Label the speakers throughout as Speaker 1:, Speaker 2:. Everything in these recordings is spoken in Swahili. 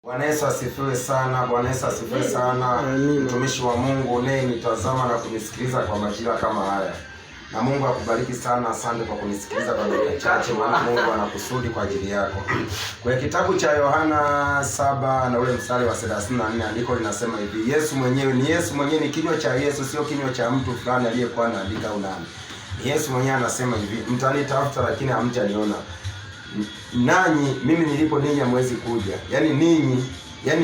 Speaker 1: Bwana Yesu asifiwe sana. Bwana Yesu asifiwe sana. Mtumishi wa Mungu unayenitazama na kunisikiliza kwa majira kama haya, na Mungu akubariki sana. Asante kwa kunisikiliza kwa dakika chache, maana Mungu anakusudi kwa ajili yako. Kwa kitabu cha Yohana 7 na ule mstari wa 34, andiko linasema hivi: Yesu mwenyewe ni kinywa cha Yesu, sio kinywa cha mtu fulani aliyekuwa anaandika au nani. Yesu mwenyewe anasema hivi: mtanitafuta lakini hamtaniona, nanyi mimi nilipo ninyi hamwezi kuja. Yaani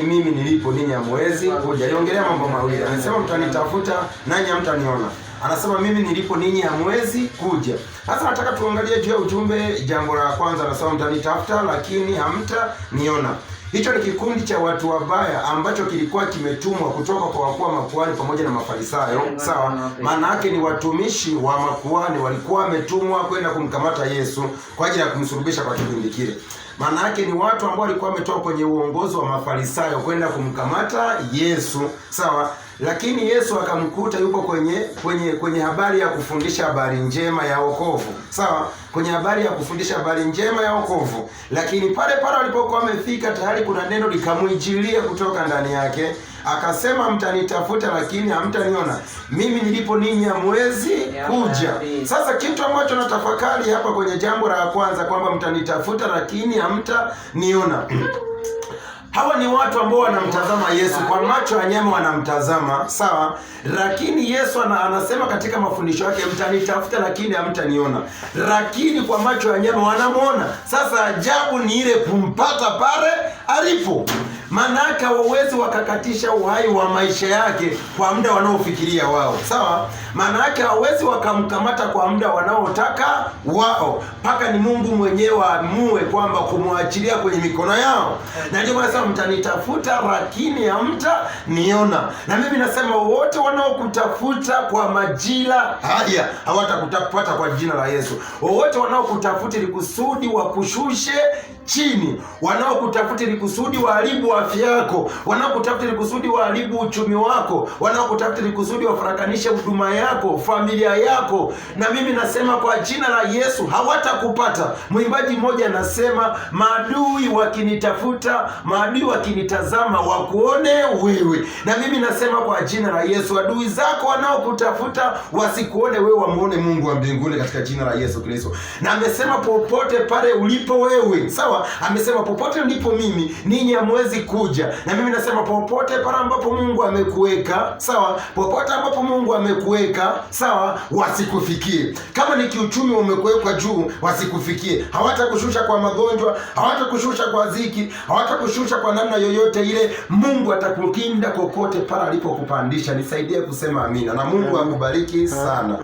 Speaker 1: mimi nilipo ninyi hamwezi kuja. Aliongelea mambo mawili. Anasema mtanitafuta nanyi hamtaniona. Anasema mimi nilipo ninyi hamwezi kuja. Sasa nataka tuangalie juu ya ujumbe. Jambo la kwanza anasema mtanitafuta lakini hamtaniona. Hicho ni kikundi cha watu wabaya ambacho kilikuwa kimetumwa kutoka kwa wakuu wa makuhani pamoja na Mafarisayo. Sawa? Maana yake ni watumishi wa makuhani walikuwa wametumwa kwenda kumkamata Yesu kwa ajili ya kumsulubisha kwa kipindi kile. Maana yake ni watu ambao walikuwa wametoka kwenye uongozi wa Mafarisayo kwenda kumkamata Yesu. Sawa? Lakini Yesu akamkuta yupo kwenye habari ya kufundisha habari njema ya wokovu. Sawa? Kwenye habari ya kufundisha habari njema ya wokovu. Lakini pale walipokuwa wamefika, tayari kuna neno likamwijilia kutoka ndani yake. Akasema mtanitafuta lakini hamtaniona. Mimi nilipo ninyi hamwezi kuja. Sasa kitu ambacho natafakari hapa kwenye jambo la kwanza kwamba mtanitafuta lakini hamtaniona. Hawa ni watu ambao wanamtazama Yesu kwa macho ya nyama, wanamtazama, sawa? Lakini Yesu anasema katika mafundisho yake mtanitafuta lakini hamtaniona. Lakini kwa macho ya nyama wanamuona. Sasa ajabu ni ile kumpata pale alipo. Manaka hawawezi wakakatisha uhai wa maisha yake kwa muda wanaofikiria wao. Sawa? Manaka hawawezi wakamkamata kwa muda wanaotaka wao. Paka ni Mungu mwenyewe aamue kwamba kumwachilia kwenye mikono yao. Na ndio maana mtanitafuta lakini hamtaniona. Na mimi nasema wote wanaokutafuta kwa majira haya hawatakutapata kwa jina la Yesu. Wote wanaokutafuta ili kusudi wakushushe chini, wanaokutafuta ili kusudi waharibu afya yako, wanaokutafuta ili kusudi waharibu uchumi wako, wanaokutafuta ili kusudi wafarakanishe huduma yako, familia yako. Na mimi nasema kwa jina la Yesu hawatakupata. Mwimbaji mmoja anasema maadui wakinitafuta, maadui wakinitazama wakuone wewe. Na mimi nasema kwa jina la Yesu adui zako wanaokutafuta wasikuone wewe, wamuone Mungu wa mbinguni katika jina la Yesu Kristo. Na amesema popote pale ulipo wewe, sawa? Amesema popote ulipo mimi ninyi hamwezi kuja. Na mimi nasema popote pale ambapo Mungu amekuweka, sawa? Popote ambapo Mungu amekuweka, sawa, wasikufikie. Kama ni kiuchumi umekuwekwa juu, wasikufikie. Hawatakushusha kwa magonjwa, hawatakushusha kwa dhiki, hawatakushusha kwa namna yoyote ile. Mungu atakukinda kokote pale alipokupandisha. Nisaidie kusema amina. Na Mungu akubariki sana.